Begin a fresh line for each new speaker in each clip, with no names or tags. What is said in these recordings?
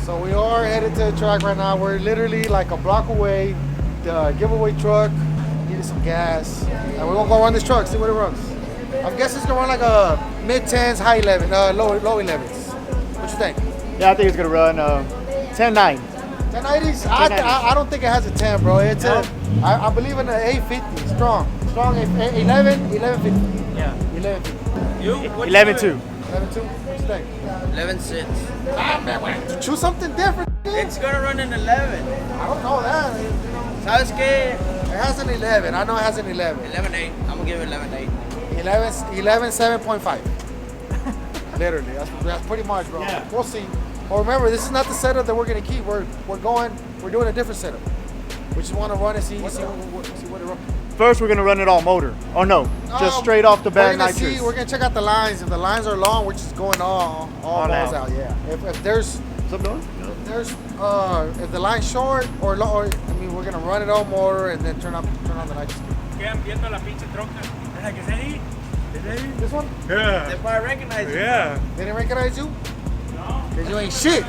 So we are headed to the track right now. We're literally like a block away. The giveaway truck needed some gas, and we're gonna go run this truck, see what it runs. I'm guessing it's gonna run like a mid-10s, high 11, low 11s. What you think?
Yeah, I think it's gonna run 10.9.
1090s? I don't think it has a 10, bro. It's I believe in the 850, strong 1150.
Yeah.
1150.
You?
11.2.
11.2. What you think?
11.6.
Ah, man, choose something different.
It's gonna run an 11.
I don't know that. You know.
¿Sabes qué?
It has an 11. I know it has an 11.
11.8. I'm gonna give it 11.8.
7.5. Literally, that's pretty much, bro.
Yeah.
We'll see. But remember, this is not the setup that we're gonna keep. We're doing a different setup. We just want to run and see what it runs.
First, we're gonna run it all motor. Oh no, just straight off the bat nitrous.
We're gonna check out the lines. If the lines are long, we're just going all balls out. Yeah. If there's
something,
if the line's short or low, I mean, we're gonna run it all motor and then turn on the nitrous.
Quedan viendo la pinche troca. ¿Es que es ahí? ¿Es ahí?
This one?
Yeah.
They probably recognize you.
Yeah.
They didn't recognize you?
No.
Cause you ain't shit.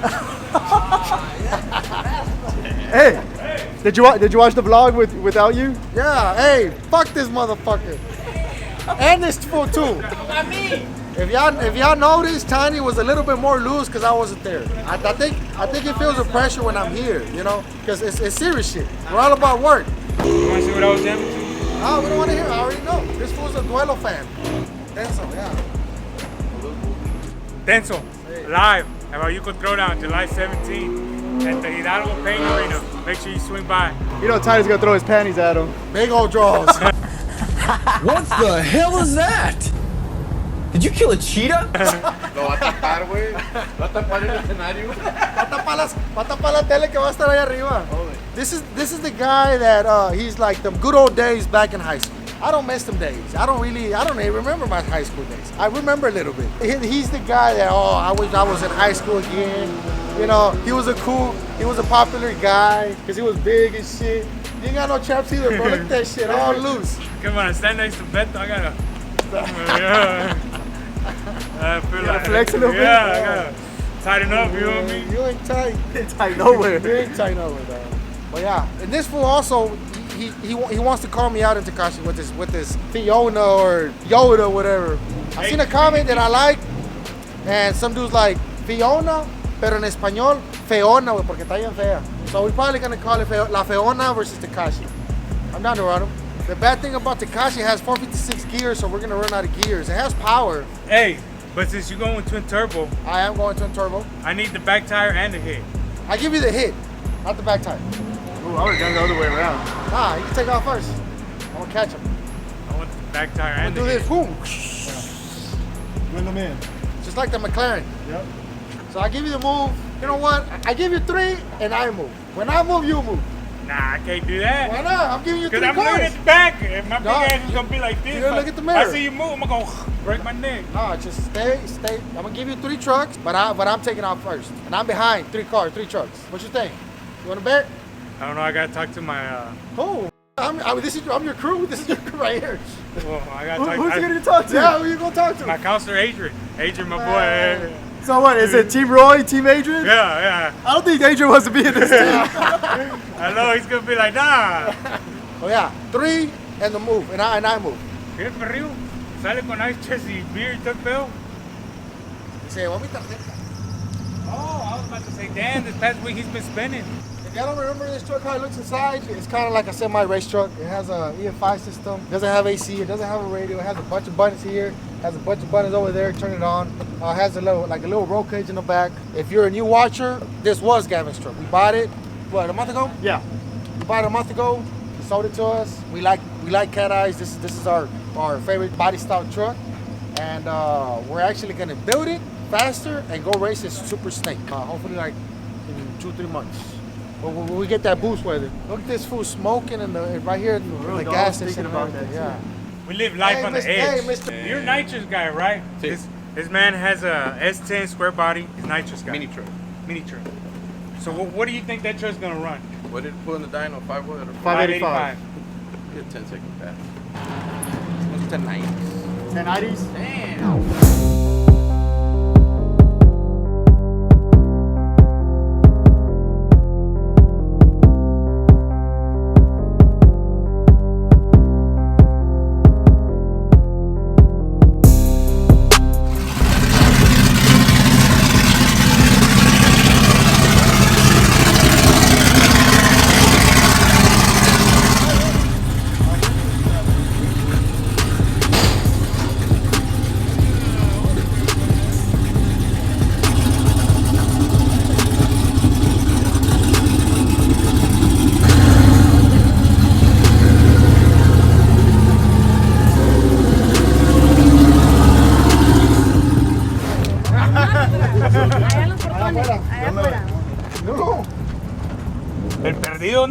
Hey, did you watch the vlog without you?
Yeah. Hey, fuck this motherfucker. And this fool too.
Not me.
If y'all noticed, Tiny was a little bit more loose because I wasn't there. I think he feels the pressure when I'm here, you know, because it's serious shit. We're all about work.
You want to see what I was jamming to?
Oh, we don't want to hear. I already know. This fool's a Duelo fan. Denso, yeah.
Denso, live at our Yuko Throwdown, July 17th at the Hidalgo Paint Arena. Make sure you swing by.
You know Tiny's gonna throw his panties at him.
Big old draws.
What the hell is that? Did you kill a cheetah?
Lo va a tapar, güey. Va a tapar el escenario.
Va a tapar la tele que va a estar ahí arriba. This is the guy that he's like them good old days back in high school. I don't miss them days. I don't even remember my high school days. I remember a little bit. He's the guy that I wish I was in high school again. You know, he was a popular guy because he was big and shit. He ain't got no chaps either, bro. Look at that shit, all loose.
Come on, I stand next to Beto. I gotta. Yeah. I feel like
flex a little bit?
Yeah, I gotta tighten up. You know what I mean?
You ain't tight.
Tight nowhere.
You ain't tight nowhere, dog. But yeah, and this fool also, he wants to call me out in Tekashi with this Fiona or Yoda, whatever. I seen a comment that I like, and some dude's like, Fiona, pero en español, feona, wey, porque está bien fea. So we're probably gonna call it La Feona versus Tekashi. I'm down to run him. The bad thing about Tekashi has 456 gears, so we're gonna run out of gears. It has power.
Hey, but since you're going with twin turbo,
I am going twin turbo.
I need the back tire and the hit.
I give you the hit, not the back tire.
Ooh, I would've done the other way around.
Nah, you can take off first. I'm gonna catch him.
I want the back tire and
Do
the
this,
hit.
boom.
Win them in.
Just like the McLaren.
Yep.
So I give you the move. You know what? I give you 3 and I move. When I move, you move.
Nah, I can't do that.
Why not? I'm giving you 3
Because I'm
cars.
looking at the back, and my big
Dog,
ass is gonna be like this.
you gotta look at the mirror.
I see you move, I'm gonna go break my neck.
Nah, just stay. I'm gonna give you 3 trucks, but I'm taking off first. And I'm behind 3 trucks. What you think? You wanna bet?
I don't know. I gotta talk to my.
Oh, I'm your crew. This is your crew right here.
Well, I gotta talk.
Who's he gonna talk to?
Yeah, who you gonna talk to?
My counselor, Adrian. Adrian, my
Man.
boy.
So what, is it Team Roy, Team Adrian?
Yeah.
I don't think Adrian wants to be in this team.
I know he's gonna be like, nah.
Oh yeah, 3 and the move, and I move.
Mira el perrillo. Sale con ice chest y beer y todo el pedo.
Dice, "Voy a mi tarjeta."
Oh, I was about to say, damn, this past week he's been spinning.
If y'all don't remember this truck, how it looks inside, it's kind of like a semi-race truck. It has a EFI system. It doesn't have AC. It doesn't have a radio. It has a bunch of buttons here. It has a bunch of buttons over there. Turn it on. It has a little roll cage in the back. If you're a new watcher, this was Gavin's truck. We bought it, what, a month ago?
Yeah.
We bought it a month ago. He sold it to us. We like cat eyes. This is our favorite body style truck, and we're actually gonna build it faster and go race this Super Snake. Hopefully, like in 2-3 months. But when we get that boost weather, look at this fool smoking right here in the gas station.
About that,
Yeah.
We live life
Hey,
on the
Mr.
edge.
Hey, Mr.
You're a nitrous guy, right?
Sí.
This man has a S10 square body. He's nitrous guy.
Mini truck.
Mini truck. So what do you think that truck's gonna run?
What did it put in the dyno? 5 what? Or
585.
Get a 10-second pass. It's 1090.
1090s?
Damn.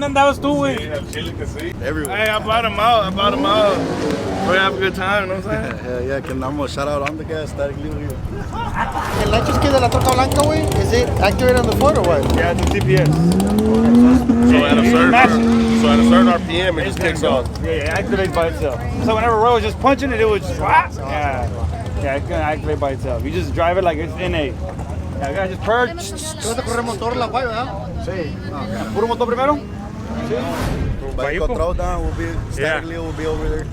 ¿Dónde andabas tú, güey?
Everywhere.
Hey, I bought them out. We have a good time, you know what I'm saying?
Hell yeah, que andamos shout out on the gas, static Leo here.
El ancho que de la troca blanca, güey, is it activated on the foot or what?
Yeah, it's a TPS. So at a certain RPM, it just kicks off.
Yeah, it activates by itself. So whenever Roy was just punching it, it would just yeah, it's gonna activate by itself. You just drive it like it's innate. Yeah, you gotta just purge.
¿Tú vas a correr motor la guay, verdad?
Sí. ¿Puro motor primero?
Bayou throw down will be, static Leo will be over there.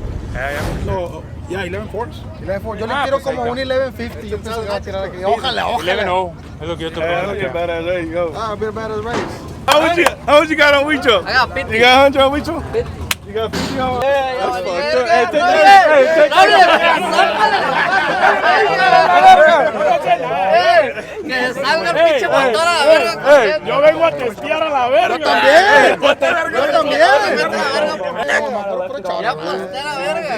So, yeah, 11 force.
11-4. Yo le tiro como un 11-50. Yo pienso que va a tirar aquí. Ojalá.
11-0. Es lo que yo te
Hey,
pongo.
look at badass. There you go.
Ah, a bit better race.
How much you got on Wicho?
I got 50.
You got 100 on Wicho? 50. You got 50 on?
Hey, que salga el pinche motor a la verga.
Yo vengo a testear a la verga.
Yo también.
Ya posté la verga.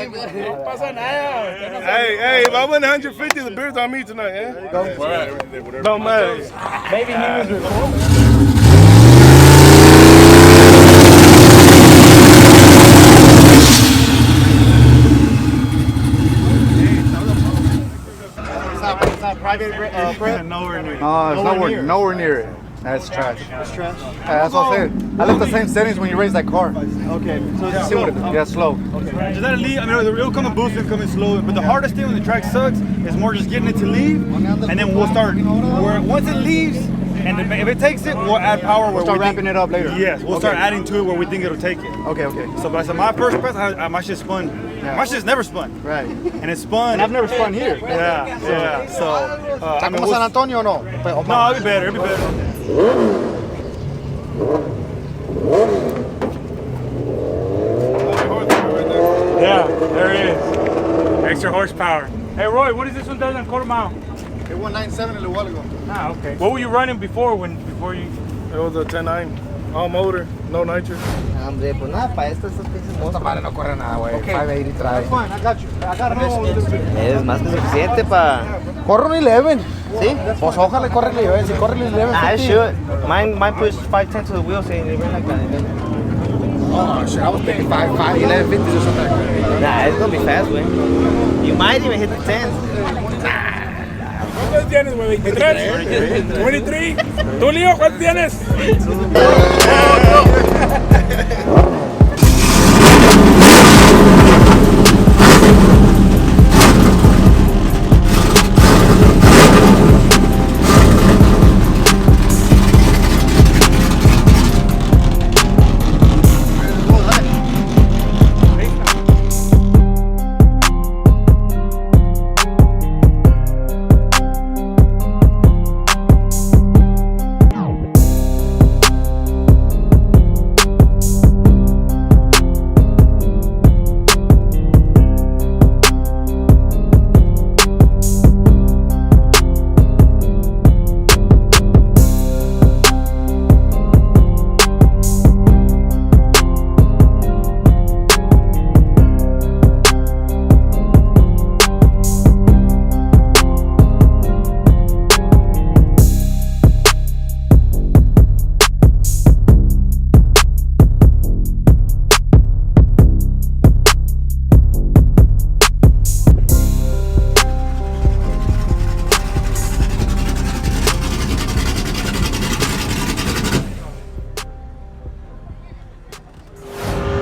No pasa nada.
Hey, if I win 150, the beer's on me tonight, yeah? Don't matter.
Maybe he was recording.
It's not private prep?
Nowhere near.
No, it's nowhere near it. That's trash. That's trash? Yeah, that's what I said. I left the same settings when you raise that car.
Okay, so it's
See what it, yeah, slow.
just let it leave. I mean, it'll come in boosted, it'll come in slow. But the hardest thing when the track sucks is more just getting it to leave, and then we'll start. Once it leaves, and if it takes it, we'll add power.
We'll start wrapping it up later.
Yes, we'll start adding to it where we think it'll take it.
Okay.
So, but I said my first press, my shit spun.
Yeah.
My shit's never spun,
Right.
and it spun.
And I've never spun here.
Yeah. So, I mean,
¿Como San Antonio o no?
no, it'll be better. It'll be better.
Yeah, there it is. Extra horsepower. Hey, Roy, what is this one does on quarter mile?
It won 9.7 el igual.
Ah, okay. What were you running before you?
It was a 10-9. All motor, no nitrous.
Hombre, pues nada, para estos pinches
Esta
monstruos.
madre no corre nada, güey. 580 trae.
Fine, I got you. I got it.
Es más que suficiente para.
Corre un 11.
¿Sí?
Pues ojalá corre el 11. Si corre el 11.
I should. Mine pushed 510 to the wheel, saying they ran like that.
Oh, shit. I was thinking 1150 or something.
Nah, it's gonna be fast, güey. You might even hit the 10s.
¿Cuántos tienes, güey? ¿23? ¿23? ¿Tú, Leo, cuántos tienes?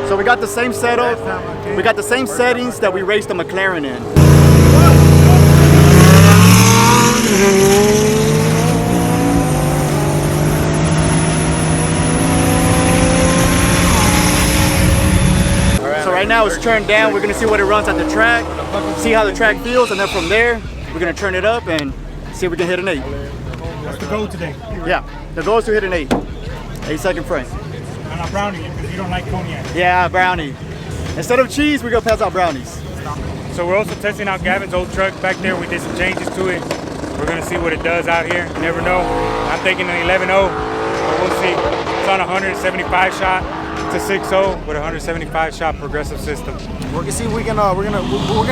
So we got the same setup. We got the same settings that we raced the McLaren in. So right now it's turned down. We're gonna see what it runs at the track, see how the track feels, and then from there we're gonna turn it up and see if we can hit an 8.
That's the goal today.
Yeah, the goal is to hit an 8. 8-second frame.
And a brownie, because you don't like cognac.
Yeah, brownie. Instead of cheese, we go pass out brownies.
So we're also testing out Gavin's old truck back there. We did some changes to it. We're gonna see what it does out here. You never know. I'm thinking an 11.0, but we'll see. It's on a 175 shot. a 6.0 with a 175 shot progressive system.
We're gonna see if we're gonna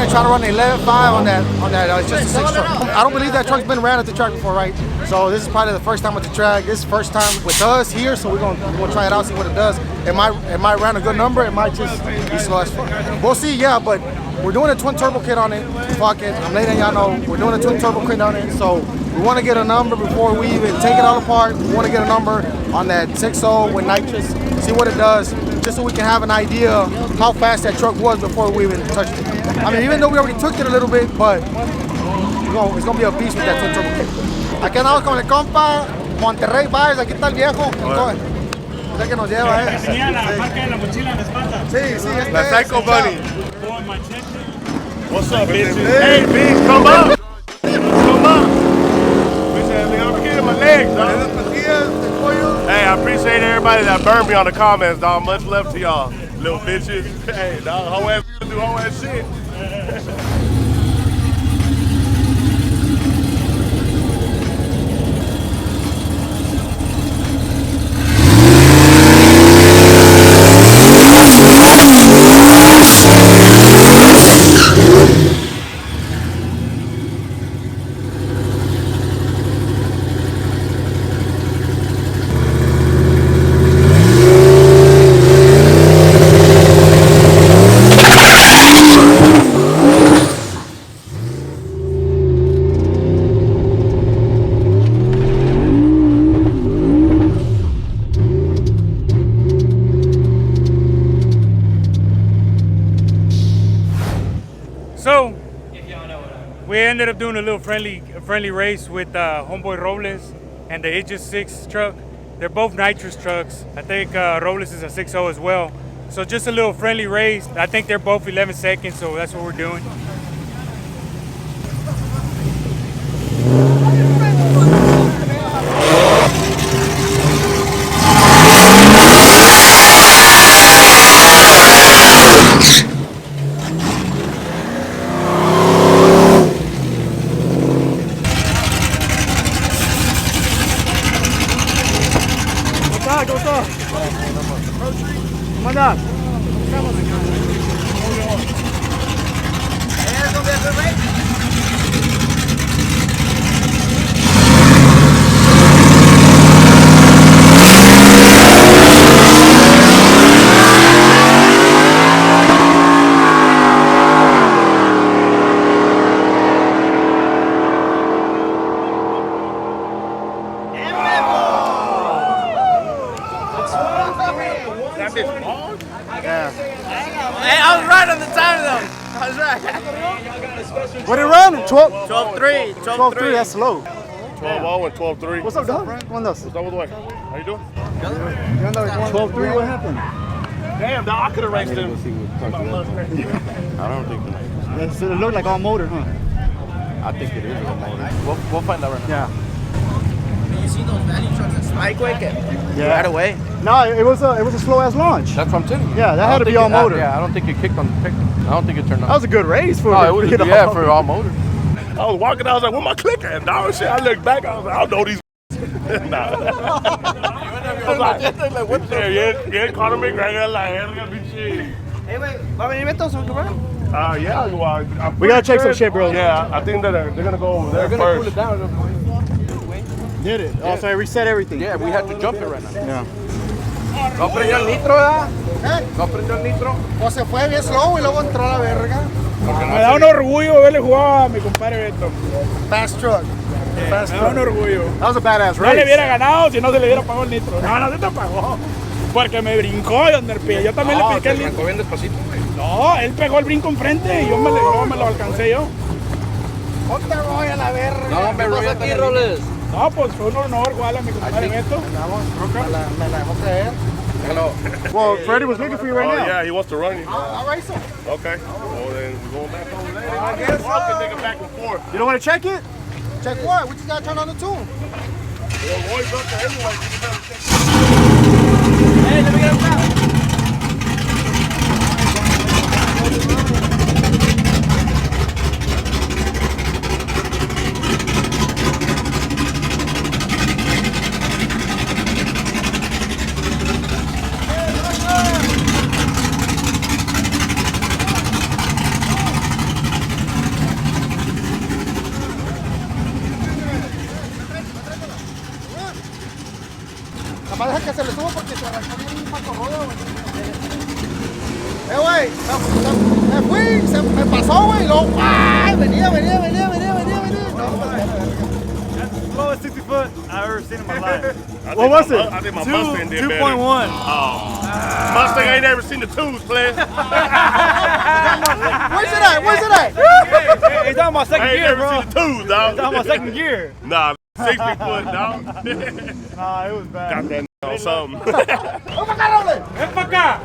try to run an 11.5 on that. It's just a 6 truck. I don't believe that truck's been ran at the track before, right? So this is probably the first time at the track. This is first time with us here, so we're gonna try it out, see what it does. It might run a good number. It might just be slow as fuck. We'll see. Yeah, but we're doing a twin turbo kit on it. Fuck it. I'm letting y'all know we're doing a twin turbo kit on it. So we want to get a number before we even take it all apart. We want to get a number on that 6.0 with nitrous. See what it does, just so we can have an idea how fast that truck was before we even touched it. I mean, even though we already took it a little bit, but it's gonna be a beast with that twin turbo kit. Aquí andamos con el compa Monterrey Vibes, aquí está el viejo. Es el que nos lleva,
Tenía la marca de la mochila en la espalda.
Sí,
La Psycho Bunny.
What's up, bitches?
Hey, bitch, come up. Come up. Bitch, I'm getting my legs, dog. Hey, I appreciate everybody that burned me on the comments, dog. Much love to y'all, little bitches. Hey, dog, whole ass do whole ass shit.
So, we ended up doing a little friendly race with Homeboy Robles and the Aegis 6 truck. They're both nitrous trucks. I think Robles is a 6.0 as well. So just a little friendly race. I think they're both 11 seconds, so that's what we're doing.
Come on.
Hey, I was right on the time though. I was right.
What did it run?
12.3.
12.3, that's slow.
12.0 and 12.3.
What's up, dog? ¿Cómo andas?
What's up with the way? How you doing?
12.3, what happened?
Damn, dog, I could have raced him.
I don't think
It looked like all motor, huh?
I think it is all motor. We'll find out right now.
Yeah.
You see those value trucks that spike wicket?
Yeah.
Right away.
No, it was a slow ass launch.
That's what I'm telling you.
Yeah, that had to be all motor.
Yeah, I don't think it kicked on the pick. I don't think it turned on.
That was a good race for
No, it was, yeah, for all motor.
I was walking, I was like, where my clicker at, dog? Shit, I looked back, I was like, I don't know these. Nah. I was like, what the? Yeah, Conor McGregor, like, it's gonna be shit.
Hey, wait, ¿va a venir Beto o qué va?
Yeah, well, I'm
We gotta check
pretty
some shit, bro.
Yeah, I think that they're gonna go over there
They're gonna
first.
cool it down.
Did it? Also, I reset everything.
Yeah, we had to jump it right now.
Yeah.
No prendió el nitro, ¿verdad? No prendió el nitro.
O se fue bien slow y luego entró a la verga.
Me da un orgullo verle jugar a mi compadre Beto.
Fast truck. Fast
Me da un
truck.
orgullo.
That was a badass
No le
race.
hubiera ganado si no se le hubiera pagado el nitro. No, no se te pagó. Porque me brincó donde el pie. Yo también le piqué el nitro.
Bien despacito, güey.
No, él pegó el brinco enfrente y yo me lo alcancé yo.
Ponte voy a la verga.
No, me rollo aquí, Roles.
No, pues fue un honor jugar a mi compadre Beto.
Me la dejó creer.
Hello.
Well, Freddie was looking for you right
Oh,
now.
yeah, he wants to run you.
I'll race him.
Okay. Well, then we're going back over there.
I guess
Walk the nigga back and forth.
You don't want to check it?
Check what? We just gotta turn on the tune.
Well, Roy's up there anyway.
Hey, let me get him back.
se le subo porque se arrancó bien un paco ruedo, güey. Me fui, me pasó, güey. Y luego, ¡ay! Venía. No,
Slowest 60 foot I've ever seen in my life.
What was it? I think my Mustang did better.
2.1.
Oh. Mustang ain't never seen the twos, player.
Where's it at?
Hey, it's on my
I
second
ain't
gear,
never
bro.
seen the twos, dog.
It's on my second gear.
Nah, 60 foot, dog.
Nah, it was bad.
Got that on something.
¡Ven para acá!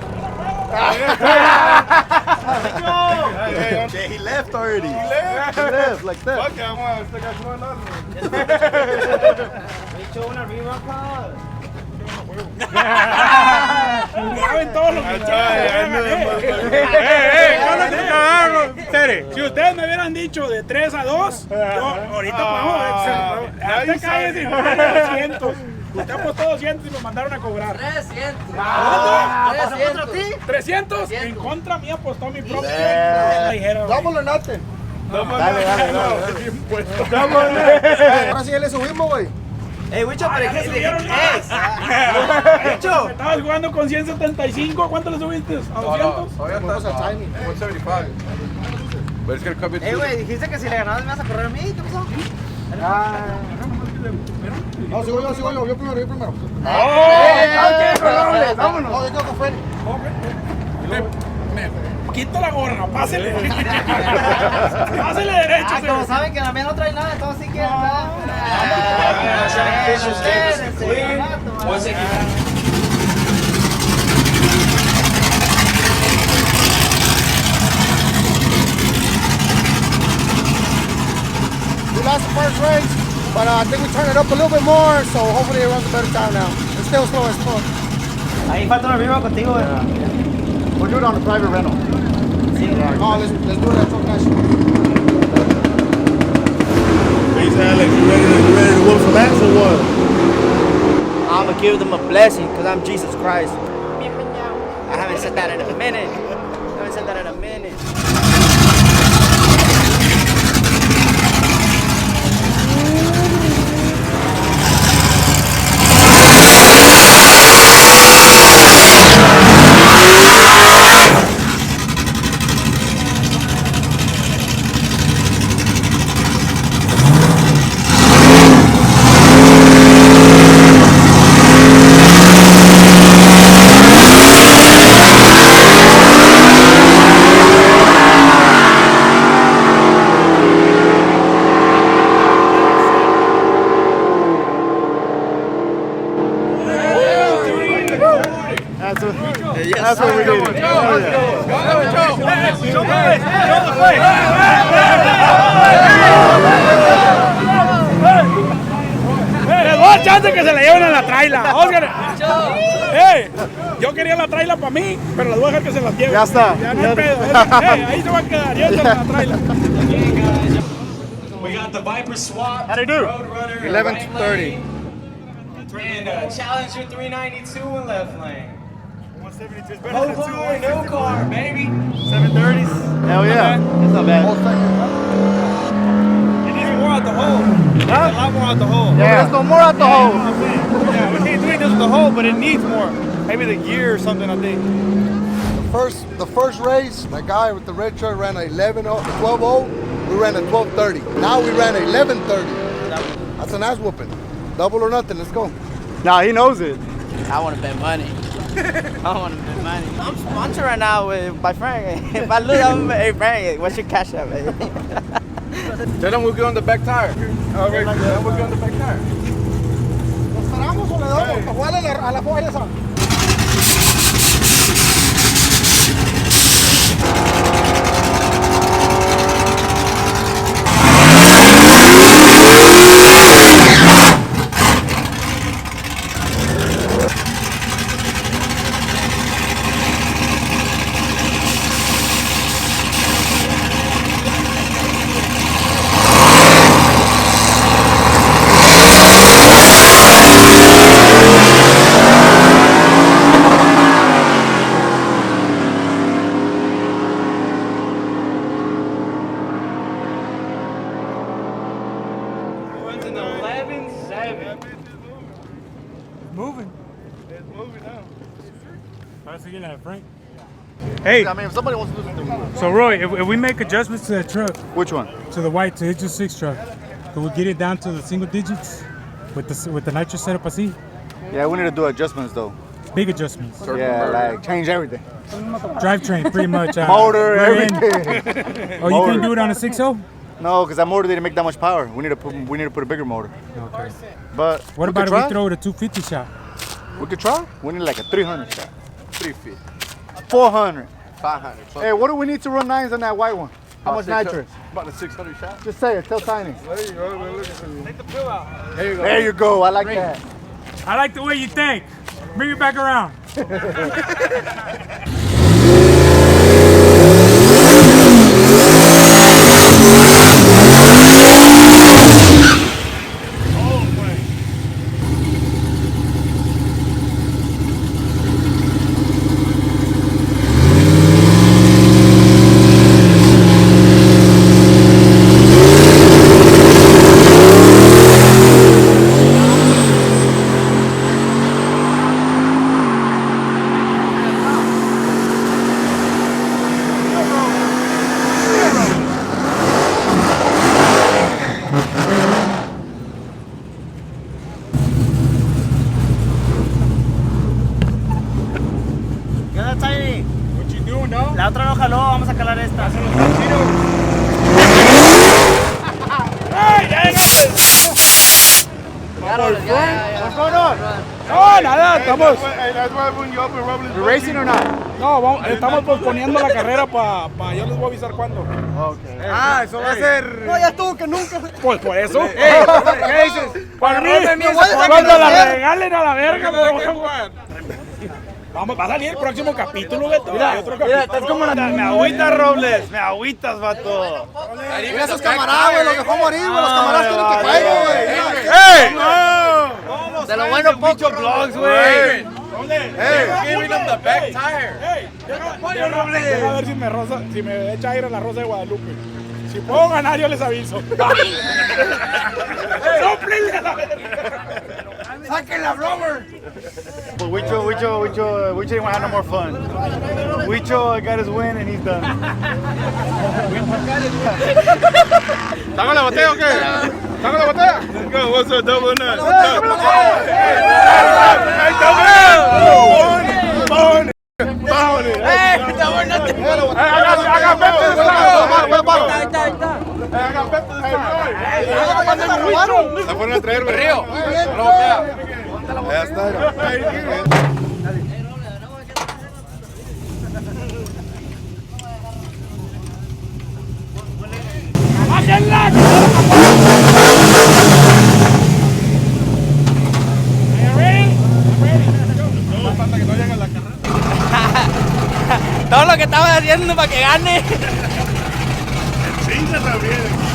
Hey, he left already. He left like that.
Fuck that one. Still got
¡Saben todo lo que si ustedes me hubieran dicho de 3 a 2, ahorita podemos. Hasta calles y 200. Usted apostó 200 y me mandaron a cobrar.
300.
¿Apostó contra ti? 300. En contra mía apostó mi propio.
Double or nothing.
Dale.
Ahora sí ya le subimos, güey.
Ey, Wicho, pero es que
subieron más.
Wicho.
Estabas jugando con 175. ¿Cuánto le subiste? ¿A 200?
Vamos al timing.
175. But it's gonna come in.
Güey, dijiste que si le ganabas me vas a correr a mí. ¿Qué pasó?
No, sigo yo. Yo primero.
Vámonos.
No, yo quedo con Freddy.
Quito la gorra, pásele. Pásele derecho.
Como saben que la mía no trae nada, entonces sí quieren nada.
We lost the first race, but I think we turned it up a little bit more, so hopefully it runs a better time now. It's still slow as fuck.
Ahí falta una viva contigo, güey.
We'll do it on a private rental.
Oh, let's do it at Truck National.
He sound like you ready to whoop some ass or what?
I'm gonna give them a blessing because I'm Jesus Christ. I haven't said that in a minute.
That's what we did. Show the play.
Les doy chance que se la lleven a la traila. Oscar. Hey, yo quería la traila para mí, pero les voy a dejar que se las lleven.
Ya está.
Ya no hay pedo. Hey, ahí se va a quedar. Llévense la traila.
We got the Viper swap.
How'd he do?
Roadrunner
11:30.
and Challenger 392 in left lane.
172 is better
No
than
car, no car, baby.
730s.
Hell yeah. That's not bad.
It needs more out the hole. A lot more out the hole.
Yeah, let's go more out the hole.
Yeah, we can't do this with the hole, but it needs more. Maybe the gear or something, I think.
The first race, that guy with the red shirt ran a 12:0. We ran a 12:30. Now we ran a 11:30. That's an ass whooping. Double or nothing. Let's go.
Nah, he knows it.
I want to bet money. I'm sponsored right now by Frank. If I lose, I'm hey Frank, what's your cash app?
Tell them we'll get on the back tire.
¿Nos paramos o le damos para jugarle a la folla esa?
Síguele al Frank. Hey,
I mean, if somebody wants to do something.
so Roy, if we make adjustments to that truck,
Which one?
to the white, to HS6 truck, could we get it down to the single digits with the nitro setup así?
Yeah, we need to do adjustments though.
Big adjustments.
Yeah, like change everything.
Drivetrain, pretty much.
Motor,
rear end.
everything.
Oh, you can't do it on a 6.0?
No, because that motor didn't make that much power. We need to put a bigger motor.
Okay.
But
What
we
about
could
if
try?
we throw it a 250 shot?
We could try. We need like a 300 shot.
350.
400.
500.
Hey, what do we need to run nines on that white one? How much nitrous?
About a 600 shot.
Just say it. Tell Tiny.
There you go. We're looking for you.
Take the pill out.
There you go.
There you go. I like that.
I like the way you think. Bring it back around.
¿Qué onda, Tiny?
What you doing, dog?
La otra no jaló, vamos a calar esta.
What's going on?
No, nada, estamos.
That's why when you open Robles.
You racing or not?
No, estamos posponiendo la carrera para. Yo les voy a avisar cuándo.
Okay.
Ah, eso va a ser.
No, ya estuvo que nunca.
Pues por eso.
¿Qué dices?
Para mí,
no voy a
cuando la regalen a la verga, me voy a jugar. Vamos, va a salir el próximo capítulo, Beto.
Mira, estás como la...
Me agüitas, Robles. Me agüitas, vato.
Mira esos camaradas, güey, los dejó morir, güey. Los camaradas quieren que juegue, güey.
¡Ey!
De lo bueno, poco vlogs, güey.
Giving them the back tire. Deja ver si me echa aire la Rosa de Guadalupe. Si puedo ganar, yo les aviso. ¡Sóplenle a la verga!
¡Saquen la blower!
But Wicho didn't want to have no more fun. Wicho got his win and he's done.
¿Están con la botella o qué? ¿Están con la botella? Let's go. What's up, double nut? La fueron a traer, Río. Ya está.
Todo lo que estaba haciendo para que gane.
Chinga también.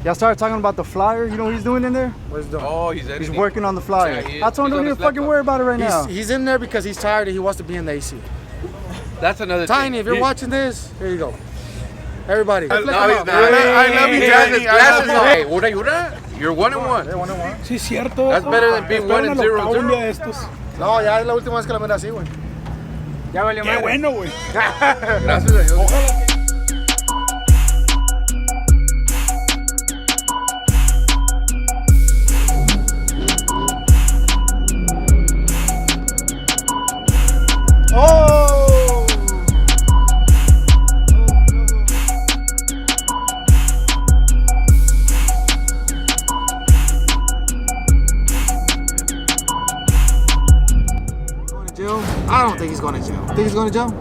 Y'all started talking about the flyer. You know what he's doing in there?
What is doing?
Oh, he's editing.
He's working on the flyer.
Yeah, he is.
I told him
He's
don't
on
even
his
fucking
laptop.
worry about it right now.
He's in there because he's tired and he wants to be in the AC.
That's another
Tiny,
thing.
if you're watching this, here you go. Everybody.
I
Flick
love
him
you,
up.
I love you, Jasmine. Glasses on. Hey, you're 1-1.
Sí, cierto.
That's better than being 1-0.
Un día de estos.
No, ya es la última vez que la mira así, güey.
Ya valió
Qué bueno, güey.
Gracias a Dios.
Oh! Going to jail? I don't think he's going to jail. Think he's going to jail?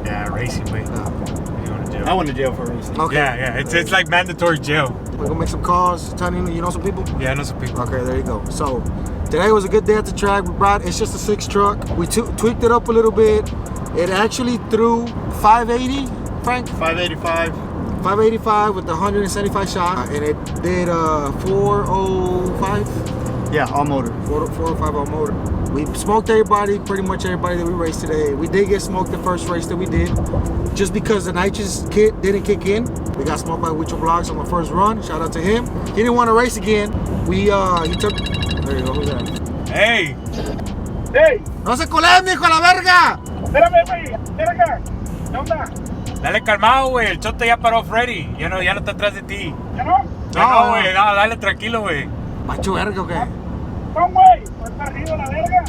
Yeah, racing, way. You going to jail?
I went to jail for racing.
Okay.
Yeah, it's like mandatory jail.
We're gonna make some calls. Tony, you know some people?
Yeah, I know some people.
Okay, there you go. So today was a good day at the track. We brought, it's just a 6 truck. We tweaked it up a little bit. It actually threw 580, Frank?
585.
585 with the 175 shot, and it did 405.
Yeah, all motor.
405 all motor. We smoked everybody, pretty much everybody that we raced today. We did get smoked the first race that we did, just because the nitrous kit didn't kick in. We got smoked by Wicho Blocks on the first run. Shout out to him. He didn't want to race again. He took. There you go. Who's that?
Hey!
Hey,
No se colen, mijo, a la verga.
espérame, güey. Ven acá. ¿Qué onda?
Dale calmado, güey. El chote ya paró Freddy. Ya no está atrás de ti.
¿Ya no?
No, güey. No, dale tranquilo, güey.
Macho verga, ¿o qué?
No, güey. No está arriba la verga.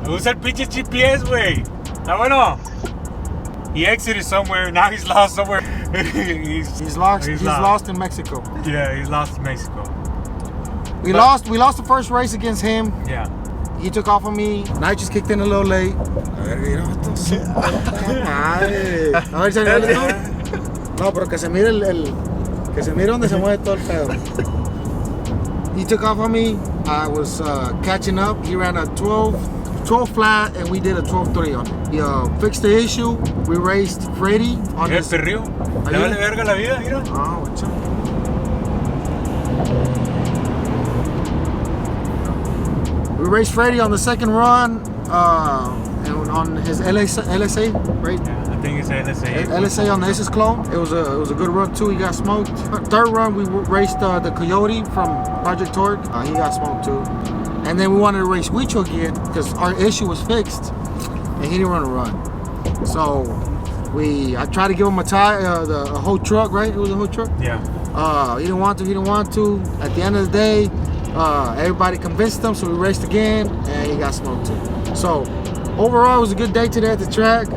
Usa el pinche GPS, güey. Está bueno. He exited somewhere. Now he's lost somewhere.
He's lost in Mexico.
Yeah, he's lost in Mexico.
We lost the first race against him.
Yeah.
He took off on me. Nitrous kicked in a little late. A ver, señor. No, pero que se mire que se mire donde se mueve todo el pedo. He took off on me. I was catching up. He ran a 12 flat, and we did a 12-3 on it. He fixed the issue. We raced Freddy on
¿El
his...
perrío? ¿Le vale verga la vida? Mira.
Oh, what's up? We raced Freddy on the second run, and on his LSA, right?
Yeah, I think it's LSA.
LSA on the SS clone. It was a good run too. He got smoked. Third run we raced the Coyote from Project Torque. He got smoked too. And then we wanted to race Wicho again because our issue was fixed, and he didn't want to run. So I tried to give him a whole truck, right? It was a whole truck.
Yeah.
He didn't want to. At the end of the day, everybody convinced him, so we raced again, and he got smoked too. So overall, it was a good day today at the track.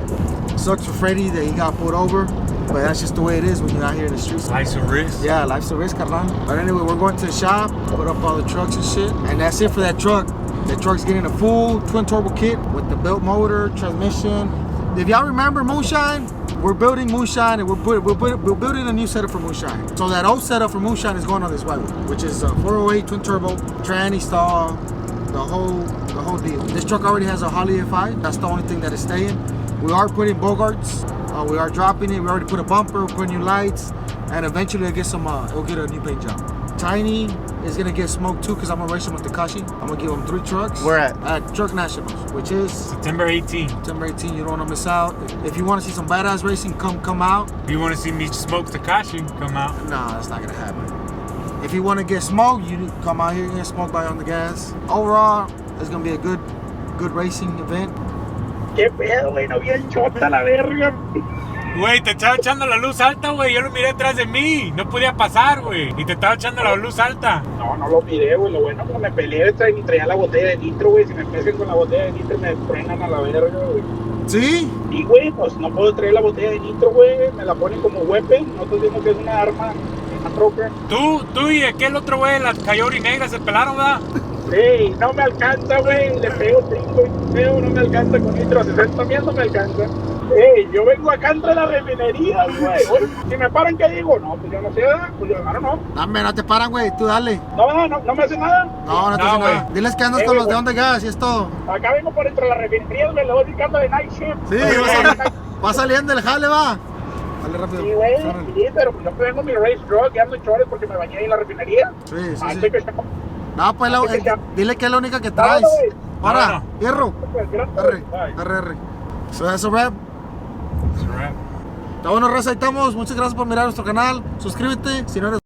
Sucks for Freddy that he got pulled over, but that's just the way it is when you're out here in the streets.
Life's a risk.
Yeah, life's a risk, carnal. But anyway, we're going to the shop, put up all the trucks and shit, and that's it for that truck. That truck's getting a full twin turbo kit with the built motor, transmission. If y'all remember Moonshine, we're building Moonshine, and we're building a new setup for Moonshine. So that old setup for Moonshine is going on this white one, which is a 408 twin turbo, tranny stall, the whole deal. This truck already has a Holley FI. That's the only thing that is staying. We are putting Bogarts. We are dropping it. We already put a bumper, put new lights, and eventually it'll get a new paint job. Tiny is gonna get smoked too because I'm gonna race him with Takashi. I'm gonna give him 3 trucks.
Where at?
At Truck Nationals, which is
September 18th.
September 18th. You don't wanna miss out. If you wanna see some badass racing, come out.
If you want to see me smoke Takashi, come out.
Nah, that's not gonna happen. If you wanna get smoked, you come out here and get smoked by on the gas. Overall, it's gonna be a good racing event.
¿Qué pedo, güey? No bien chota la verga.
Güey, te estaba echando la luz alta, güey. Yo lo miré atrás de mí. No podía pasar, güey. Y te estaba echando la luz alta.
No lo miré, güey. Lo bueno que me peleé y traía la botella de nitro, güey. Si me pescan con la botella de nitro me frenan a la verga, güey.
¿Sí?
Y, güey, pues no puedo traer la botella de nitro, güey. Me la ponen como weapon. Nosotros decimos que es una arma, una troca.
Tú y aquel otro güey, la Coyote negra, se pelaron, ¿verdad?
Sí, no me alcanza, güey. Le pego 5 y feo, no me alcanza con nitro. 60 mil no me alcanza. Yo vengo acá entre la refinería, güey. Si me paran, ¿qué digo? No, pues yo no sé, pues yo no.
Dame, no te paran, güey. Tú dale.
No me hace nada.
No te hace nada. Diles que andas con los de on the gas y es todo.
Acá vengo por entre la refinería, güey. Le voy picando de night shift.
Sí, va saliendo el jale, va. Dale rápido.
Sí, güey, sí, pero pues yo tengo mi race truck y ando en chores porque me bañé ahí en la refinería.
Sí, sí,
Así
sí.
que
No, pues dile que es la única que traes. Ahora, hierro. Arre, arre, arre. So, eso, rap. Está bueno, raza, ahí estamos. Muchas gracias por mirar nuestro canal. Suscríbete si no eres